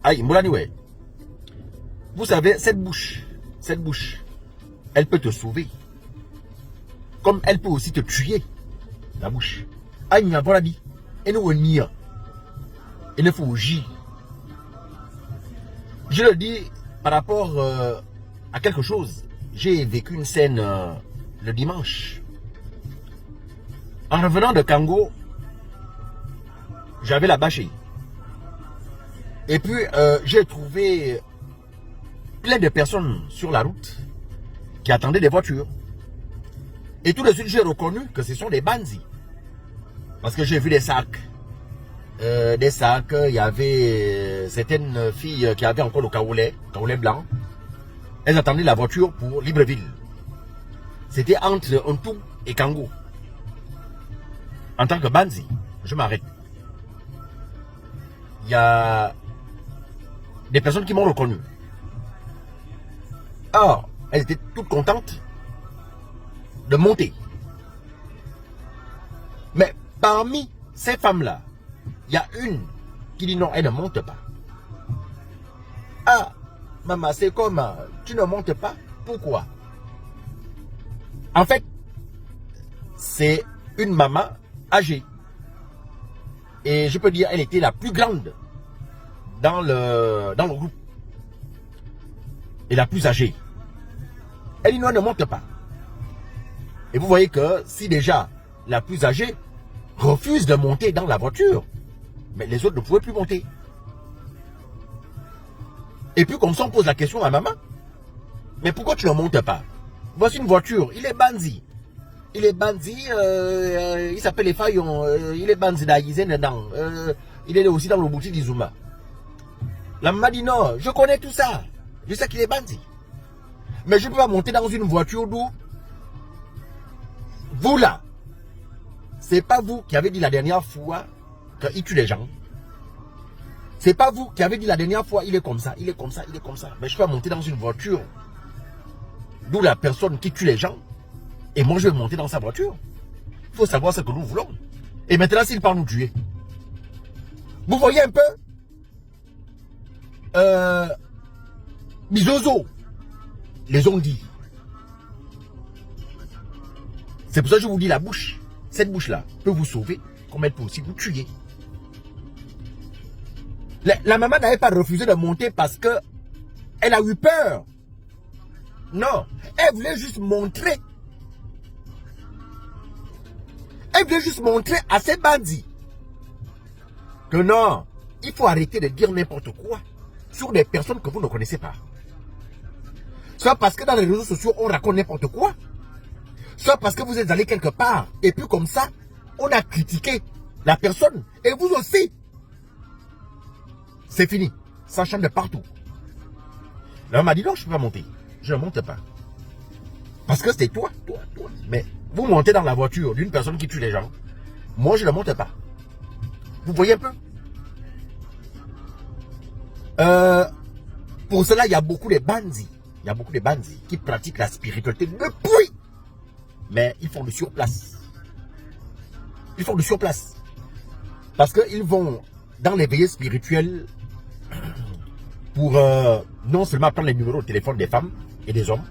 Aïe, Moulani, ouais. Vous savez, cette bouche, elle peut te sauver. Comme elle peut aussi te tuer. La bouche. Aïe, il y a bon ami. Et nous, on y a. Il ne faut agir. Je le dis par rapport à quelque chose. J'ai vécu une scène le dimanche. En revenant de Kango, j'avais la bâchée. Et puis, j'ai trouvé plein de personnes sur la route qui attendaient des voitures. Et tout de suite, j'ai reconnu que ce sont des bandits. Parce que j'ai vu des sacs. Il y avait certaines filles qui avaient encore le caoulet blanc. Elles attendaient la voiture pour Libreville. C'était entre Ontou et Kango. En tant que bandit, je m'arrête. Il y a des personnes qui m'ont reconnu. Or, elles étaient toutes contentes de monter. Mais parmi ces femmes-là, il y a une qui dit non, elle ne monte pas. Ah, maman, c'est comme tu ne montes pas. Pourquoi? En fait, c'est une maman âgée. Et je peux dire, elle était la plus grande dans le groupe. Et la plus âgée. Elle dit non, elle ne monte pas. Et vous voyez que si déjà la plus âgée refuse de monter dans la voiture, mais les autres ne pouvaient plus monter. Et puis comme ça on pose la question à maman, mais pourquoi tu ne montes pas? Voici une voiture, il est bandit. Il est bandit, il s'appelle les Fayon, il est bandit d'Aïzen, il est aussi dans le boutique d'Izuma. La maman dit non, je connais tout ça, je sais qu'il est bandit. Mais je ne peux pas monter dans une voiture d'où vous là, c'est pas vous qui avez dit la dernière fois qu'il tue les gens. C'est pas vous qui avez dit la dernière fois il est comme ça, il est comme ça, il est comme ça. Mais je peux pas monter dans une voiture d'où la personne qui tue les gens et moi je vais monter dans sa voiture. Il faut savoir ce que nous voulons. Et maintenant s'il part nous tuer. Vous voyez un peu Bizozo les ont dit. C'est pour ça que je vous dis la bouche. Cette bouche-là peut vous sauver comme elle peut aussi vous tuer. La maman n'avait pas refusé de monter parce que elle a eu peur. Non, elle voulait juste montrer. Elle voulait juste montrer à ces bandits que non, il faut arrêter de dire n'importe quoi sur des personnes que vous ne connaissez pas. Soit parce que dans les réseaux sociaux, on raconte n'importe quoi. Soit parce que vous êtes allé quelque part. Et puis comme ça, on a critiqué la personne. Et vous aussi. C'est fini. Ça chante de partout. Là, on m'a dit non, je ne peux pas monter. Je ne monte pas. Parce que c'était toi. Mais vous montez dans la voiture d'une personne qui tue les gens. Moi, je ne monte pas. Vous voyez un peu? Pour cela, il y a beaucoup de bandits. Il y a beaucoup de bandits qui pratiquent la spiritualité depuis. Mais ils font du surplace. Ils font du surplace. Parce qu'ils vont dans les veillées spirituelles pour non seulement prendre les numéros de téléphone des femmes et des hommes.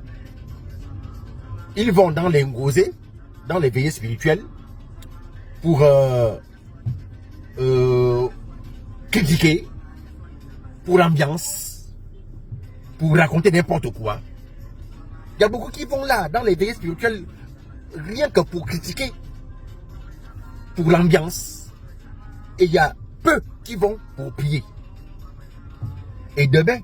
Ils vont dans les ngosés, dans les veillées spirituelles pour critiquer, pour l'ambiance, pour raconter n'importe quoi. Il y a beaucoup qui vont là, dans les veillées spirituelles, rien que pour critiquer, pour l'ambiance. Et il y a peu qui vont pour prier. Et demain,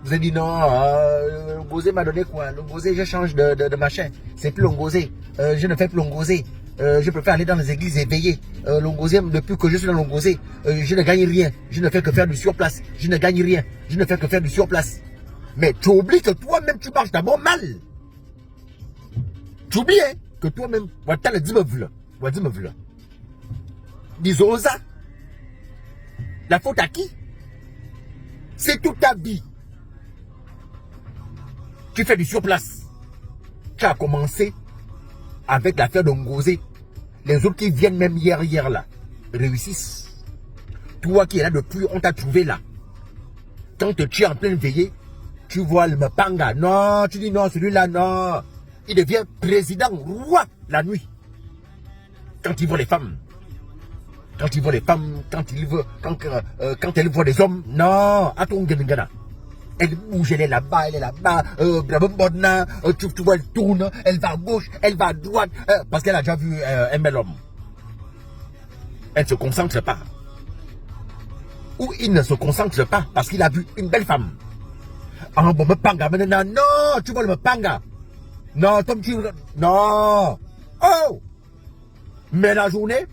vous avez dit non, le gosé m'a donné quoi? Le gosé, je change de machin. C'est plus l'ongosé. Je ne fais plus l'ongosé. Je préfère aller dans les églises éveillées. L'ongosé, depuis que je suis dans l'ongosé, je ne gagne rien. Je ne fais que faire du surplace. Je ne gagne rien. Je ne fais que faire du surplace. Mais tu oublies que toi-même, tu marches d'abord mal. Tu oublies hein, que toi-même, tu as le dimeuvle. Disons ça. La faute à qui? C'est toute ta vie. Tu fais du surplace. Tu as commencé avec l'affaire de Ngosé. Les autres qui viennent même hier là, réussissent. Toi qui es là depuis, on t'a trouvé là. Quand tu es en pleine veillée, tu vois le Mpanga. Non, tu dis non, celui-là, non. Il devient président, roi, la nuit. Quand il voit les femmes. Quand il voit les femmes, quand elle voit des hommes. Non, à ton Gana. Elle bouge, elle est là-bas, tu vois, elle tourne, elle va à gauche, elle va à droite, parce qu'elle a déjà vu un bel homme. Elle ne se concentre pas. Ou il ne se concentre pas parce qu'il a vu une belle femme. Ah bon, Mpanga, maintenant, non, tu vois le Mpanga. Non, Tom, tu... Non. Oh. Mais la journée,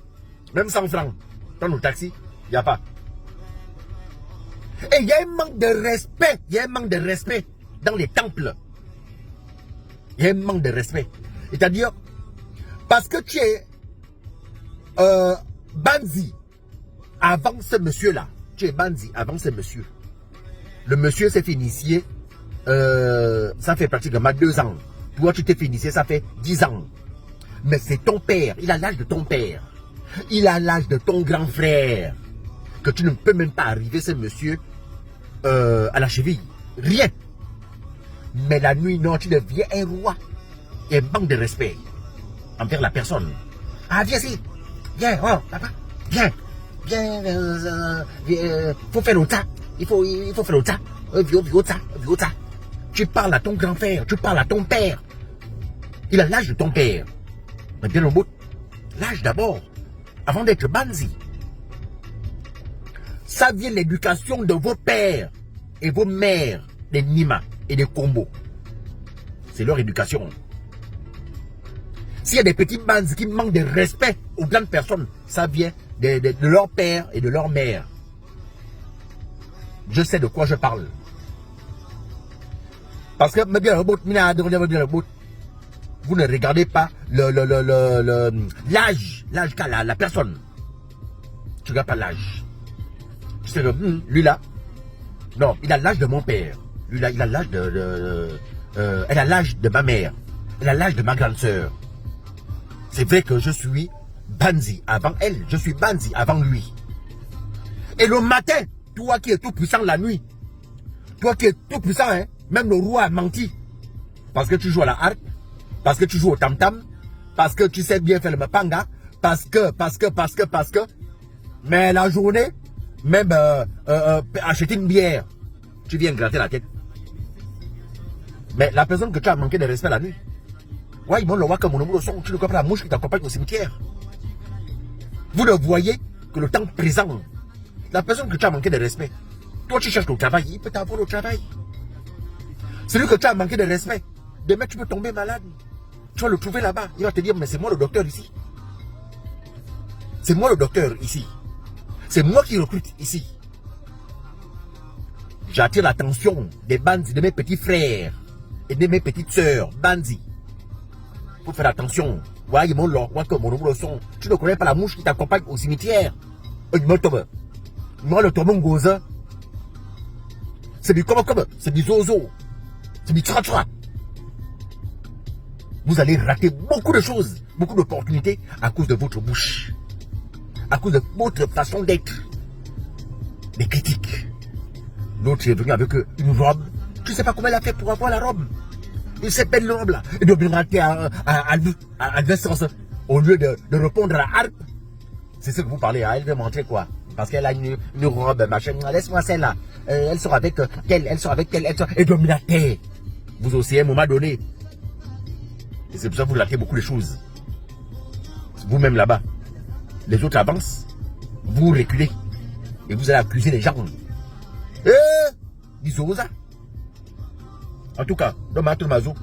même 100 francs, dans le taxi, il n'y a pas. Et il y a un manque de respect. Il y a un manque de respect dans les temples. Il y a un manque de respect. C'est-à-dire, parce que tu es Banzi avant ce monsieur-là. Tu es Banzi avant ce monsieur. Le monsieur s'est fait initier, ça fait pratiquement 2 ans. Toi, tu t'es fait initier, ça fait 10 ans. Mais c'est ton père, il a l'âge de ton père. Il a l'âge de ton grand frère. Que tu ne peux même pas arriver, ce monsieur, à la cheville. Rien. Mais la nuit, non, tu deviens un roi. Il y a un manque de respect envers la personne. Ah, viens ici. Viens, oh, papa. Viens. Viens, faut faire l'autre. Il faut faire l'autre. Viota. Tu parles à ton grand frère, tu parles à ton père. Il a l'âge de ton père. Mais bien au bout, l'âge d'abord, avant d'être Banzi. Ça vient de l'éducation de vos pères et vos mères, des Nima et des Kombo. C'est leur éducation. S'il y a des petits Banzi qui manquent de respect aux grandes personnes, ça vient de leur père et de leur mère. Je sais de quoi je parle. Parce que vous ne regardez pas l'âge qu'a la personne. Tu ne regardes pas l'âge. Tu sais que lui là, non, il a l'âge de mon père. Lui là, il a l'âge elle a l'âge de ma mère. Elle a l'âge de ma grande sœur. C'est vrai que je suis Banzi avant elle. Je suis Banzi avant lui. Et le matin, toi qui es tout puissant la nuit, toi qui es tout puissant, hein, même le roi a menti. Parce que tu joues à la harpe, parce que tu joues au tam-tam, parce que tu sais bien faire le Mpanga, parce que. Mais la journée, même acheter une bière, tu viens gratter la tête. Mais la personne que tu as manqué de respect la nuit, ouais, ils vont le voir comme mon numéro son, tu ne comprends pas la mouche qui t'accompagne au cimetière. Vous ne voyez que le temps présent. La personne que tu as manqué de respect, toi tu cherches le travail, il peut t'avoir le travail. Celui que tu as manqué de respect, demain tu peux tomber malade. Tu vas le trouver là-bas, il va te dire, mais c'est moi le docteur ici. C'est moi le docteur ici. C'est moi qui recrute ici. J'attire l'attention des Banzi, de mes petits frères et de mes petites sœurs, Banzi. Faut faire attention. Ouais, mon numéro son. Tu ne connais pas la mouche qui t'accompagne au cimetière. Moi, le tomon goza. C'est du comme, c'est du zozo. C'est du tra-tra. Vous allez rater beaucoup de choses, beaucoup d'opportunités à cause de votre bouche. À cause de votre façon d'être. Des critiques. L'autre est venu avec une robe. Tu ne sais pas comment elle a fait pour avoir la robe. Il s'appelle le robe là. Il doit bien rater à l'essence. Au lieu de répondre à la harpe. C'est ce que vous parlez. Hein? Elle veut montrer quoi? Parce qu'elle a une robe, machin. Laisse-moi celle-là. Elle sera avec telle, elle sera avec telle. Elle doit me la terre. Vous aussi, à un moment donné. Et c'est pour ça que vous ratez beaucoup de choses. Vous-même là-bas. Les autres avancent. Vous reculez. Et vous allez accuser les gens. Disons ça. En tout cas, dans ma mazo,